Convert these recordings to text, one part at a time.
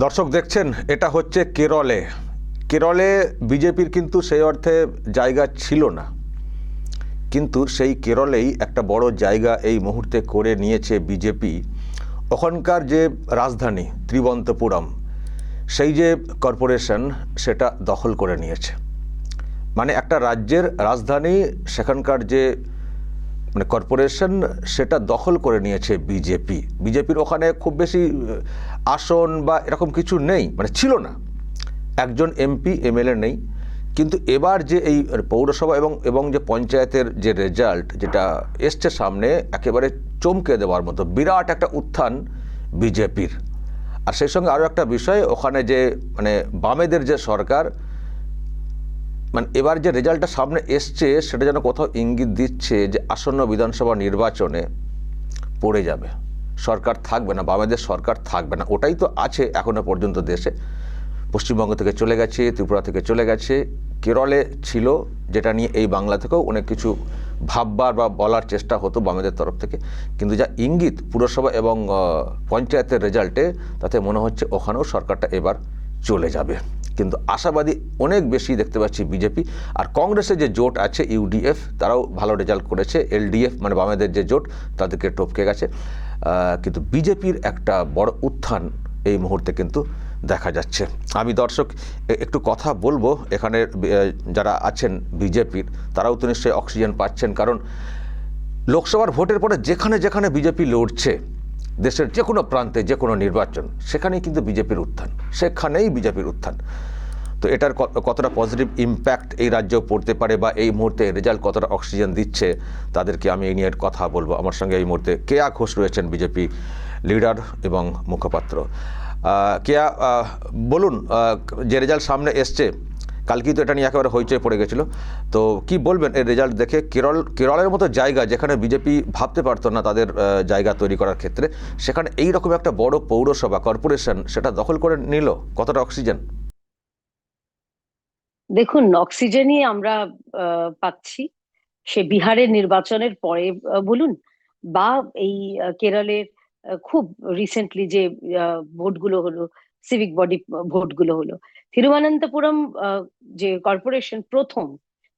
দর্শক দেখছেন, এটা হচ্ছে কেরলে। কেরলে বিজেপির কিন্তু সেই অর্থে জায়গা ছিল না, কিন্তু সেই কেরলেই একটা বড় জায়গা এই মুহূর্তে করে নিয়েছে বিজেপি। ওখানকার যে রাজধানী ত্রিবন্তপুরম, সেই যে কর্পোরেশন, সেটা দখল করে নিয়েছে। মানে একটা রাজ্যের রাজধানী, সেখানকার যে কর্পোরেশন, সেটা দখল করে নিয়েছে বিজেপি। বিজেপির ওখানে খুব বেশি আসন বা এরকম কিছু নেই, ছিল না, একজন এমপি এমএলএ নেই। কিন্তু এবার যে এই পৌরসভা এবং যে পঞ্চায়েতের যে রেজাল্ট যেটা এসছে সামনে, একেবারে চমকে দেওয়ার মতো বিরাট একটা উত্থান বিজেপির। আর সেই সঙ্গে আরও একটা বিষয়, ওখানে যে বামেদের যে সরকার, এবার যে রেজাল্টটা সামনে এসছে, সেটা যেন কোথাও ইঙ্গিত দিচ্ছে যে আসন্ন বিধানসভা নির্বাচনে পড়ে যাবে, সরকার থাকবে না, বামেদের সরকার থাকবে না। ওটাই তো আছে এখনো পর্যন্ত দেশে। পশ্চিমবঙ্গ থেকে চলে গেছে, ত্রিপুরা থেকে চলে গেছে, কেরলে ছিল, যেটা নিয়ে এই বাংলা থেকেও অনেক কিছু ভাববার বা বলার চেষ্টা হতো বামেদের তরফ থেকে। কিন্তু যা ইঙ্গিত পুরসভা এবং পঞ্চায়েতের রেজাল্টে, তাতে মনে হচ্ছে ওখানেও সরকারটা এবার চলে যাবে। কিন্তু আশাবাদী অনেক বেশি দেখতে পাচ্ছি বিজেপি। আর কংগ্রেসের যে জোট আছে ইউডিএফ, তারাও ভালো রেজাল্ট করেছে। এলডিএফ বামেদের যে জোট, তাদেরকে টপকে গেছে। কিন্তু বিজেপির একটা বড় উত্থান এই মুহূর্তে কিন্তু দেখা যাচ্ছে। আমি দর্শক একটু কথা বলবো, এখানে যারা আছেন বিজেপির, তারাও তো নিশ্চয়ই অক্সিজেন পাচ্ছেন। কারণ লোকসভার ভোটের পরে যেখানে যেখানে বিজেপি লড়ছে, দেশের যে কোনো প্রান্তে যে কোনো নির্বাচন, সেখানেই কিন্তু বিজেপির উত্থান, সেখানেই বিজেপির উত্থান। তো এটার কতটা পজিটিভ ইম্প্যাক্ট এই রাজ্যেও পড়তে পারে, বা এই মুহূর্তে রেজাল্ট কতটা অক্সিজেন দিচ্ছে, তাদেরকে আমি এই নিয়ে কথা বলবো। আমার সঙ্গে এই মুহূর্তে কেয়া ঘোষ রয়েছেন, বিজেপি লিডার এবং মুখপাত্র। কেয়া, বলুন, যে রেজাল্ট সামনে এসছে, কালকেই তো এটা নিয়ে একেবারে হইচই পড়ে গেছিলো, তো কি বলবেন এই রেজাল্ট দেখে? কেরলের মতো জায়গা, যেখানে বিজেপি ভাবতে পারতো না তাদের জায়গা তৈরি করার ক্ষেত্রে, সেখানে এই রকম একটা বড় পৌরসভা কর্পোরেশন সেটা দখল করে নিল, কতটা অক্সিজেন? দেখুন, অক্সিজেনই আমরা পাচ্ছি। সে বিহারের নির্বাচনের পরে বলুন, বা এই কেরলের খুব রিসেন্টলি যে ভোটগুলো হলো, সিভিক বডি ভোটগুলো হলো। তিরুবনন্তপুরম যে কর্পোরেশন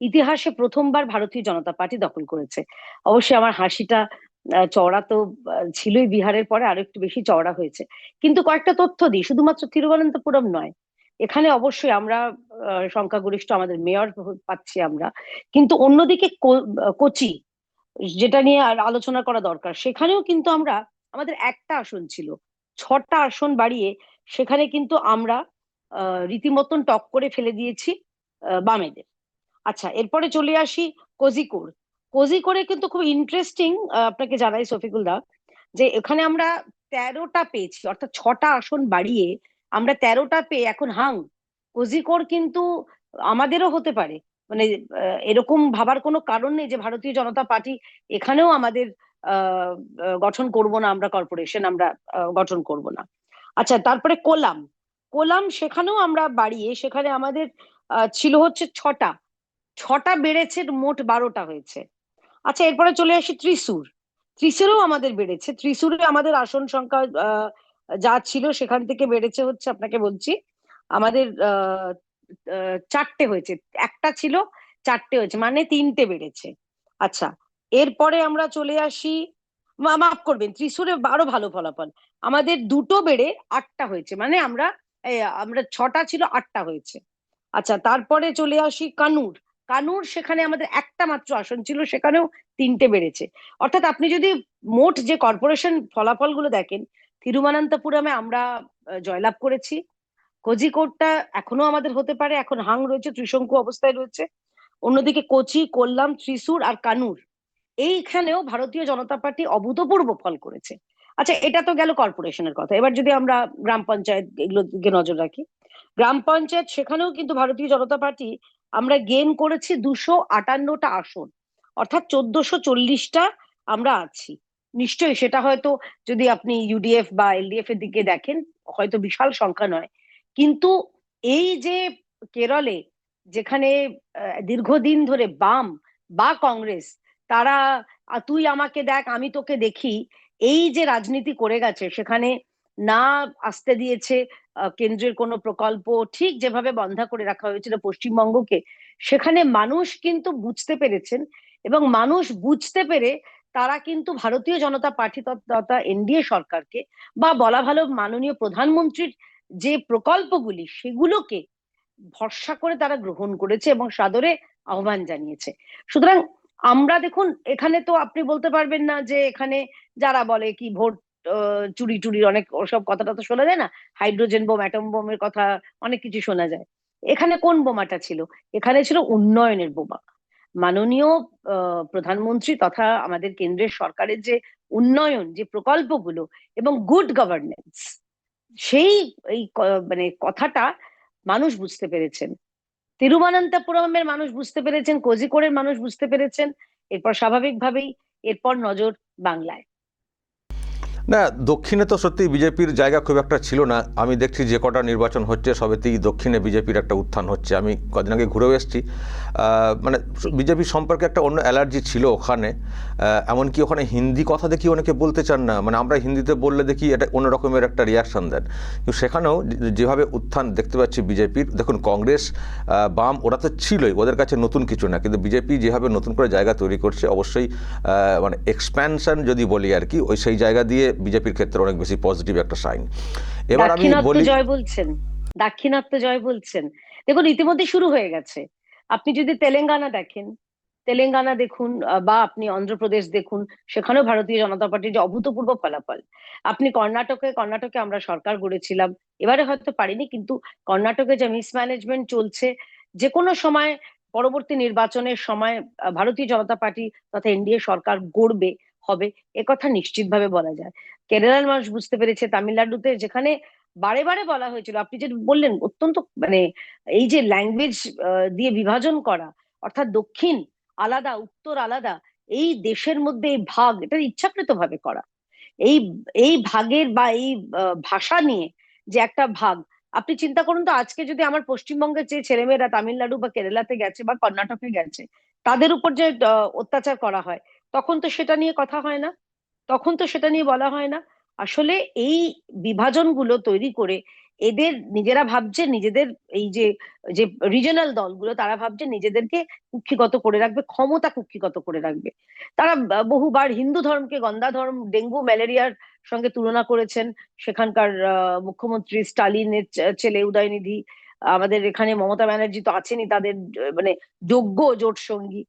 ইতিহাসে প্রথমবার ভারতীয় জনতা পার্টি দখল করেছে। অবশ্যই আমার হাসিটা চওড়া তো ছিলই, বিহারের পরে আরো একটু বেশি চওড়া হয়েছে। কিন্তু কয়েকটা তথ্য দিই, শুধুমাত্র তিরুবনন্তপুরম নয়, এখানে অবশ্যই আমরা সংখ্যাগরিষ্ঠ আমাদের মেয়র পাচ্ছি আমরা। কিন্তু অন্যদিকে কোচি, যেটা নিয়ে আর আলোচনা করা দরকার, সেখানেও কিন্তু আমরা, আমাদের একটা আসন ছিল, 6টা আসন বাড়িয়ে সেখানে কিন্তু আমরা রীতিমতন টক করে ফেলে দিয়েছি বামেদের। আচ্ছা, এরপরে চলে আসি কোজিকোড়। কোজিকোড়ে কিন্তু খুব ইন্টারেস্টিং, আপনাকে জানাই শফিকুল দা, যে এখানে আমরা 13টা পেয়েছি, অর্থাৎ 6টা আসন বাড়িয়ে আমরা 13টা পেয়ে এখন কোজিকোড় কিন্তু আমাদেরও হতে পারে। মানে এরকম ভাবার কোনো কারণ নেই যে ভারতীয় জনতা পার্টি এখানেও আমাদের আহ গঠন করব না, আমরা কর্পোরেশন আমরা গঠন করব না। আচ্ছা, তারপরে কোলাম। কোলাম সেখানেও আমরা বাড়িয়ে, সেখানে আমাদের ছিল হচ্ছে 6টা, 6টা বেড়েছে, মোট 12টা হয়েছে। আচ্ছা, এরপরে চলে আসি ত্রিশূর। ত্রিশূরেও আমাদের বেড়েছে, ত্রিশূরে আমাদের আসন সংখ্যা যা ছিল সেখান থেকে বেড়েছে হচ্ছে, আপনাকে বলছি, আমাদের 4টে হয়েছে। একটা ছিল, 4টে হয়েছে, মানে 3টে বেড়েছে। আচ্ছা, এরপরে আমরা চলে আসি, মাফ করবেন, ত্রিশূরে আরো ভালো ফলাফল, আমাদের 2টো বেড়ে 8টা হয়েছে, মানে আমরা 6টা ছিল, 8টা হয়েছে। আচ্ছা, তারপরে চলে আসি কানুর। কানুর, সেখানে আমাদের একটা মাত্র আসন ছিল, সেখানেও 3টে বেড়েছে। অর্থাৎ আপনি যদি মোট যে কর্পোরেশন ফলাফলগুলো দেখেন, তিরুবনন্তপুরমে আমরা জয়লাভ করেছি। কোঝিকোডটা এখনো আমাদের হতে পারে, এখন হাং রয়েছে, ত্রিশঙ্কু অবস্থায় রয়েছে। অন্যদিকে কোচি, কোল্লাম, ত্রিশূর আর কানুর, এইখানেও ভারতীয় জনতা পার্টি অভূতপূর্ব ফল করেছে। আচ্ছা, এটা তো গেল কর্পোরেশনের কথা। এবার যদি আমরা গ্রাম পঞ্চায়েত এগুলোর দিকে নজর রাখি, গ্রাম পঞ্চায়েত সেখানেও কিন্তু ভারতীয় জনতা পার্টি আমরা গেইন করেছি 258টা আসন, অর্থাৎ 1440টা আমরা আছি। নিশ্চয়ই সেটা হয়তো, যদি আপনি ইউডিএফ বা এলডিএফ এর দিকে দেখেন, হয়তো বিশাল সংখ্যা নয়, কিন্তু এই যে কেরলে, যেখানে দীর্ঘদিন ধরে বাম বা কংগ্রেস, তারা তুই আমাকে দেখ আমি তোকে দেখি, এই যে রাজনীতি করে গেছে, সেখানে না আসতে দিয়েছে কেন্দ্রের কোনো প্রকল্প ঠিক যেভাবে বন্ধ করে রাখা হয়েছিল পশ্চিমবঙ্গকে, সেখানে মানুষ কিন্তু বুঝতে পেরেছেন, এবং মানুষ বুঝতে পেরে তারা কিন্তু ভারতীয় জনতা পার্টি তথা এনডিএ সরকারকে, বা বলা ভালো মাননীয় প্রধানমন্ত্রীর যে প্রকল্পগুলি সেগুলোকে ভরসা করে তারা গ্রহণ করেছে এবং সাদরে আহ্বান জানিয়েছে। সুতরাং আমরা দেখুন, এখানে তো আপনি বলতে পারবেন না যে এখানে যারা বলে কি ভোট চুরি টুরি অনেক ওসব কথাটা তো শোনা যায় না, হাইড্রোজেন বোম, অ্যাটম বোমের কথা অনেক কিছু শোনা যায়। এখানে কোন বোমাটা ছিল? এখানে ছিল উন্নয়নের বোমা। মাননীয় প্রধানমন্ত্রী তথা আমাদের কেন্দ্রের সরকারের যে উন্নয়ন, যে প্রকল্পগুলো এবং গুড গভর্নেন্স, সেই মানে কথাটা মানুষ বুঝতে পেরেছেন, তিরুবনন্তপুরমের মানুষ বুঝতে পেরেছেন, কোজিকোড়ের মানুষ বুঝতে পেরেছেন। এরপর স্বাভাবিকভাবেই এরপর নজর বাংলায়। না, দক্ষিণে তো সত্যি বিজেপির জায়গা খুব একটা ছিল না। আমি দেখছি যে কটা নির্বাচন হচ্ছে সবেতেই দক্ষিণে বিজেপির একটা উত্থান হচ্ছে। আমি কদিন আগে ঘুরেও এসেছি। মানে বিজেপি সম্পর্কে একটা অন্য অ্যালার্জি ছিল ওখানে। এমনকি ওখানে হিন্দি কথা দেখি অনেকে বলতে চান না, মানে আমরা হিন্দিতে বললে দেখি এটা অন্য রকমের একটা রিয়াকশন দেন। কিন্তু সেখানেও যেভাবে উত্থান দেখতে পাচ্ছি বিজেপির, দেখুন কংগ্রেস বাম ওরা তো ছিলই, ওদের কাছে নতুন কিছু না, কিন্তু বিজেপি যেভাবে নতুন করে জায়গা তৈরি করছে অবশ্যই মানে এক্সপ্যানশন যদি বলি আর কি, ওই সেই জায়গা দিয়ে বিজেপির ক্ষেত্রে অনেক বেশি পজিটিভ একটা সাইন। এবার আমি দাক্ষিণাত্য বলি, জয় বলছেন, দাক্ষিণাত্য জয় বলছেন। দেখুন ইতিমধ্যে শুরু হয়ে গেছে। আপনি যদি তেলেঙ্গানা দেখেন, তেলেঙ্গানা দেখুন, বা আপনি অন্ধ্রপ্রদেশ দেখুন, সেখানেও ভারতীয় জনতা পার্টির যে অভূতপূর্ব ফলাফল। আপনি কর্ণাটকে আমরা সরকার গড়েছিলাম, এবারে হয়তো পারিনি, কিন্তু কর্ণাটকে যে মিসম্যানেজমেন্ট চলছে, যে কোনো সময় পরবর্তী নির্বাচনের সময় ভারতীয় জনতা পার্টি তথা এনডিএ সরকার গড়বে, হবে, একথা নিশ্চিতভাবে বলা যায়। কেরালার মানুষ বুঝতে পেরেছে, তামিলনাড়ুতে যেখানে বারে বারে বলা হয়েছিল, আপনি যে বললেন অত্যন্ত মানে এই যে ল্যাঙ্গুয়েজ দিয়ে বিভাজন করা, অর্থাৎ দক্ষিণ আলাদা উত্তর আলাদা, এই দেশের মধ্যে এই ভাগ এটা ইচ্ছাকৃত ভাবে করা, এই এই ভাগের বা এই ভাষা নিয়ে যে একটা ভাগ। আপনি চিন্তা করুন তো, আজকে যদি আমার পশ্চিমবঙ্গের যে ছেলেমেয়েরা তামিলনাড়ু বা কেরালাতে গেছে বা কর্ণাটকে গেছে, তাদের উপর যে অত্যাচার করা হয়, তখন তো সেটা নিয়ে কথা হয় না, তখন তো সেটা নিয়ে বলা হয় না। আসলে এই বিভাজনগুলো তৈরি করে এদের নিজেরা ভাবছে নিজেদের, এই যে যে রিজনাল দলগুলো তারা ভাবছে নিজেদেরকে কুক্ষিগত করে রাখবে, ক্ষমতা কুক্ষিগত করে রাখবে। তারা বহুবার হিন্দু ধর্মকে গন্ধা ধর্ম, ডেঙ্গু ম্যালেরিয়ার সঙ্গে তুলনা করেছেন। সেখানকার মুখ্যমন্ত্রী স্টালিনের ছেলে উদয়নিধি, আমাদের এখানে মমতা ব্যানার্জি তো আছেনই তাদের মানে যোগ্য জোট সঙ্গী।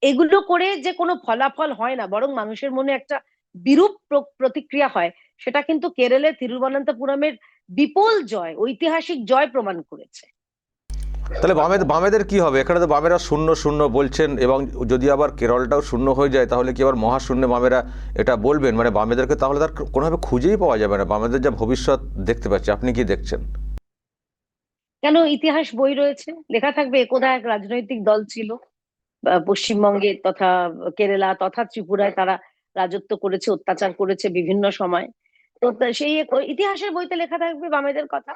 এগুলো করে যে কোনো ফলাফল হয় না, বরং মানুষের মনে একটা বিরূপ প্রতিক্রিয়া হয়। সেটা কিন্তু কেরলের তিরুবনন্তপুরমের বিপুল জয়, ঐতিহাসিক জয় প্রমাণ করেছে। তাহলে বামেদের কি হবে? এখানে তো বামেরা শূন্য শূন্য বলছেন, এবং যদি আবার কেরলটাও শূন্য হয়ে যায় তাহলে কি আবার মহাশূন্যে বামেরা এটা বলবেন? মানে বামেদেরকে তাহলে তার কোনোভাবে খুঁজেই পাওয়া যাবে না, বামেদের যা ভবিষ্যৎ দেখতে পাচ্ছি। আপনি কি দেখছেন? কেন, ইতিহাস বই রয়েছে, লেখা থাকবে একদা এক রাজনৈতিক দল ছিল পশ্চিমবঙ্গে তথা কেরালা তথা ত্রিপুরায়, তারা রাজত্ব করেছে, অত্যাচার করেছে বিভিন্ন সময়। তো সেই ইতিহাসের বইতে লেখা থাকবে বামেদের কথা,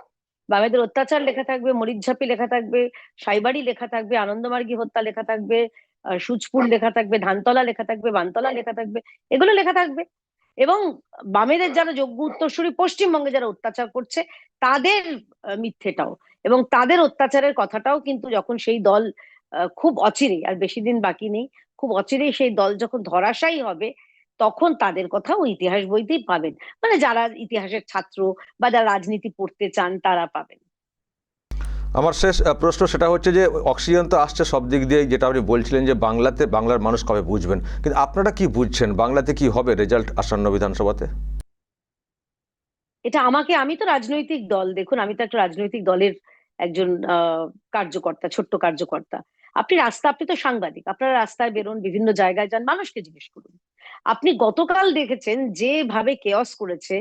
বামেদের অত্যাচার লেখা থাকবে, মরিচঝাপি লেখা থাকবে, সাইবাড়ি লেখা থাকবে, আনন্দমার্গী হত্যা লেখা থাকবে, সুচপুর লেখা থাকবে, ধানতলা লেখা থাকবে, বানতলা লেখা থাকবে, এগুলো লেখা থাকবে। এবং বামেদের যারা যোগ্য উত্তরসূরি পশ্চিমবঙ্গে যারা অত্যাচার করছে, তাদের মিথ্যেটাও এবং তাদের অত্যাচারের কথাটাও কিন্তু যখন সেই দল খুব অচিরেই, আর বেশি দিন বাকি নেই, খুব অচিরেই সেই দল যখন ধরাশায়ী হবে, তখন তাদের কথাও ইতিহাস বইতেই পাবেন। মানে যারা ইতিহাসের ছাত্র বা যারা রাজনীতি পড়তে চান তারা পাবেন। আমার শেষ প্রশ্ন সেটা হচ্ছে যে অক্সিজেন তো আসছে সব দিক দিয়ে, যেটা আপনি বলছিলেন যে বাংলার মানুষ কবে বুঝবেন, কিন্তু আপনারা কি বুঝছেন বাংলাতে কি হবে রেজাল্ট আসন্ন বিধানসভাতে? এটা আমি তো রাজনৈতিক দল, দেখুন আমি তো একটা রাজনৈতিক দলের একজন কার্যকর্তা, ছোট্ট কার্যকর্তা। আপনি তো সাংবাদিক, আপনারা রাস্তায় বেরোন, বিভিন্ন জায়গায় যান, মানুষকে জিজ্ঞেস করুন। আপনি গতকাল দেখেছেন যেভাবে কেয়স করেছে,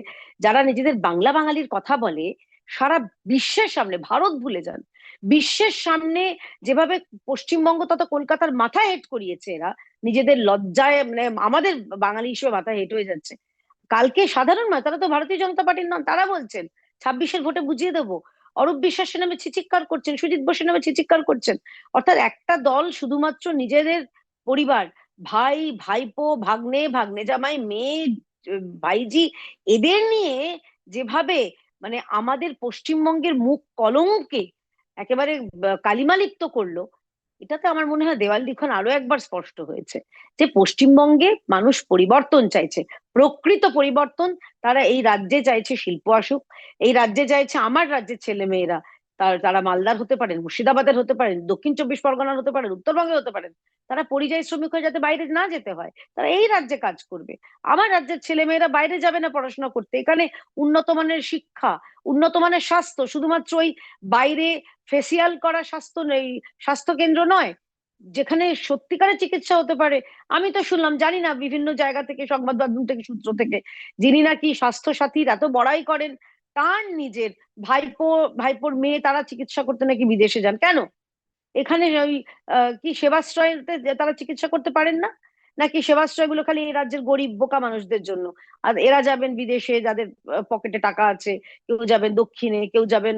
যারা নিজেদের বাংলা বাঙালির কথা বলে, সারা বিশ্বের সামনে, ভারত ভুলে যান, বিশ্বের সামনে যেভাবে পশ্চিমবঙ্গ তথা কলকাতার মাথা হেট করিয়েছে এরা, নিজেদের লজ্জায় মানে আমাদের বাঙালি হিসেবে মাথা হেট হয়ে যাচ্ছে। কালকে সাধারণ মানুষ, তারা তো ভারতীয় জনতা পার্টির নন, তারা বলছেন 26-এর ভোটে বুঝিয়ে দেবো। অরূপ বিশ্বাসের নামে ছিচিৎকার করছেন, সুজিত বোসের নামে ছিচিৎকার করছেন। অর্থাৎ একটা দল শুধুমাত্র নিজেদের পরিবার, ভাই ভাইপো, ভাগ্নে ভাগ্নে জামাই, মেয়ে, ভাইজি, এদের নিয়ে যেভাবে মানে আমাদের পশ্চিমবঙ্গের মুখ কলঙ্কে একেবারে কালিমালিপ্ত করলো, এটাতে আমার মনে হয় দেওয়াল লিখন আরো একবার স্পষ্ট হয়েছে যে পশ্চিমবঙ্গে মানুষ পরিবর্তন চাইছে, প্রকৃত পরিবর্তন। তারা এই রাজ্যে চাইছে শিল্প আসুক, এই রাজ্যে চাইছে আমার রাজ্যের ছেলেমেয়েরা তারা মালদার হতে পারেন, মুর্শিদাবাদের হতে পারেন, দক্ষিণ চব্বিশ পরগনার হতে পারেন, উত্তরবঙ্গে হতে পারেন, তারা পরিযায়ী শ্রমিক হয়ে যাতে বাইরে না যেতে হয়, তারা এই রাজ্যে কাজ করবে। আমার রাজ্যের ছেলেমেয়েরা বাইরে যাবে না পড়াশোনা করতে, এখানে উন্নত মানের শিক্ষা, উন্নত মানের স্বাস্থ্য, শুধুমাত্র ওই বাইরে ফেসিয়াল করা স্বাস্থ্য নেই, স্বাস্থ্য কেন্দ্র নয়, যেখানে সত্যিকারের চিকিৎসা হতে পারে। আমি তো শুনলাম, জানি না, বিভিন্ন জায়গা থেকে, সংবাদ মাধ্যম থেকে, সূত্র থেকে, যিনি নাকি স্বাস্থ্য সাথীর এত বড়াই করেন, তার নিজের ভাইপোর মেয়ে তারা চিকিৎসা করতে নাকি বিদেশে যান। কেন? এখানে ওই কি সেবাশ্রয়তে তারা চিকিৎসা করতে পারেন না? নাকি সেবাশ্রয় গুলো খালি এই রাজ্যের গরিব বোকা মানুষদের জন্য, আর এরা যাবেন বিদেশে যাদের পকেটে টাকা আছে? কেউ যাবেন দক্ষিণে, কেউ যাবেন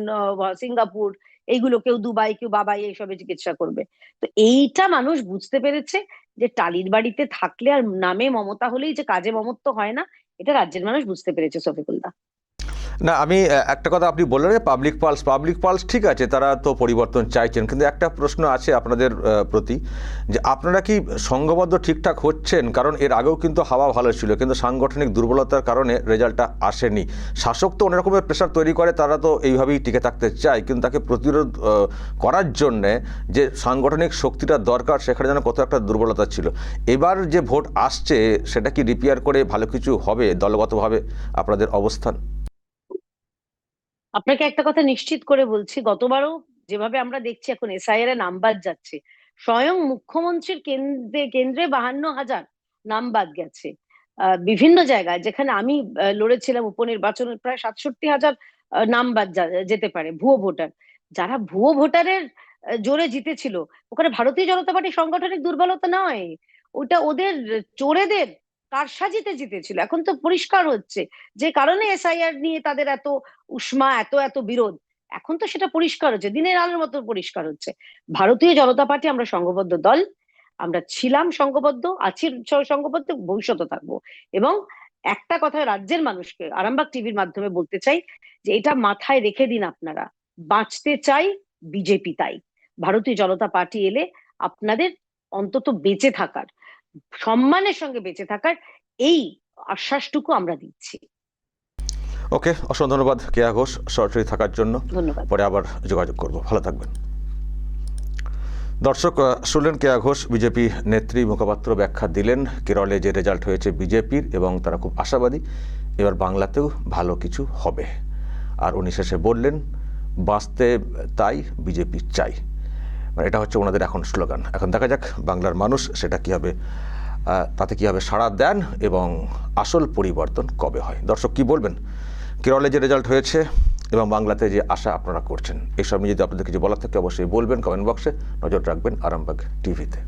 সিঙ্গাপুর, এইগুলো, কেউ দুবাই, কেউ বাবাই, এইসবে চিকিৎসা করবে। তো এইটা মানুষ বুঝতে পেরেছে যে টালির বাড়িতে থাকলে আর নামে মমতা হলেই যে কাজে মমত্ব হয় না, এটা রাজ্যের মানুষ বুঝতে পেরেছে, শফিকুল্লাহ। না, আমি একটা কথা আপনি বললেন পাবলিক পালস ঠিক আছে, তারা তো পরিবর্তন চাইছেন, কিন্তু একটা প্রশ্ন আছে আপনাদের প্রতি, যে আপনারা কি সংঘবদ্ধ ঠিকঠাক হচ্ছেন? কারণ এর আগেও কিন্তু হাওয়া ভালো ছিল, কিন্তু সাংগঠনিক দুর্বলতার কারণে রেজাল্টটা আসেনি। শাসক তো অনেক রকমের প্রেশার তৈরি করে, তারা তো এইভাবেই টিকে থাকতে চায়, কিন্তু তাকে প্রতিরোধ করার জন্যে যে সাংগঠনিক শক্তিটা দরকার, সেখানে যেন কত একটা দুর্বলতা ছিল। এবার যে ভোট আসছে, সেটা কি রিপেয়ার করে ভালো কিছু হবে দলগতভাবে আপনাদের অবস্থান? আপনাকে একটা কথা নিশ্চিত করে বলছি, গতবারও যেভাবে আমরা দেখছি এখন এসআইআর এ নাম বাদ যাচ্ছে, স্বয়ং মুখ্যমন্ত্রীর কেন্দ্রে কেন্দ্রে 52,000 নাম বাদ গেছে। বিভিন্ন জায়গায় যেখানে আমি লড়েছিলাম উপনির্বাচনের, প্রায় 67,000 নাম বাদ যেতে পারে ভুয়ো ভোটার। যারা ভুয়ো ভোটারের জোরে জিতেছিল, ওখানে ভারতীয় জনতা পার্টি সাংগঠনিক দুর্বলতা নয়, ওটা ওদের চোরেদের কারসাজিতে জিতেছিল। এখন তো পরিষ্কার হচ্ছে যে কারণে এসআইআর নিয়ে তাদের এত উষ্মা, এত এত বিরোধ, এখন তো সেটা পরিষ্কার হচ্ছে, দিনের আলোর মতো পরিষ্কার হচ্ছে। ভারতীয় জনতা পার্টি আমরা সংঘবদ্ধ দল, আমরা ছিলাম সংঘবদ্ধ, আছি সংঘবদ্ধ, ভবিষ্যতে থাকবো। এবং একটা কথা রাজ্যের মানুষকে আরামবাগ টিভির মাধ্যমে বলতে চাই, যে এটা মাথায় রেখে দিন আপনারা, বাঁচতে চাই বিজেপি তাই, ভারতীয় জনতা পার্টি এলে আপনাদের অন্তত বেঁচে থাকার, সম্মানের সঙ্গে বেঁচে থাকার এই আশ্বাসটুকু আমরা দিচ্ছি। ওকে, অসংখ্য ধন্যবাদ কেয়া ঘোষ সরাসরি থাকার জন্য। ধন্যবাদ। পরে আবার যোগাযোগ করব, ভালো থাকবেন। দর্শক, শুনলেন কেয়া ঘোষ বিজেপি নেত্রী, মুখপাত্র ব্যাখ্যা দিলেন কেরলে যে রেজাল্ট হয়েছে বিজেপির, এবং তারা খুব আশাবাদী এবার বাংলাতেও ভালো কিছু হবে। আর উনি শেষে বললেন, বাঁচতে তাই বিজেপি চাই। এটা হচ্ছে ওনাদের এখন স্লোগান। এখন দেখা যাক বাংলার মানুষ সেটা কীভাবে, তাতে কীভাবে সাড়া দেন এবং আসল পরিবর্তন কবে হয়। দর্শক কী বলবেন, কেরলে যে রেজাল্ট হয়েছে এবং বাংলাতে যে আশা আপনারা করছেন, এসব নিয়ে যদি আপনাদের কিছু বলার থাকে অবশ্যই বলবেন কমেন্ট বক্সে। নজর রাখবেন আরামবাগ টিভিতে।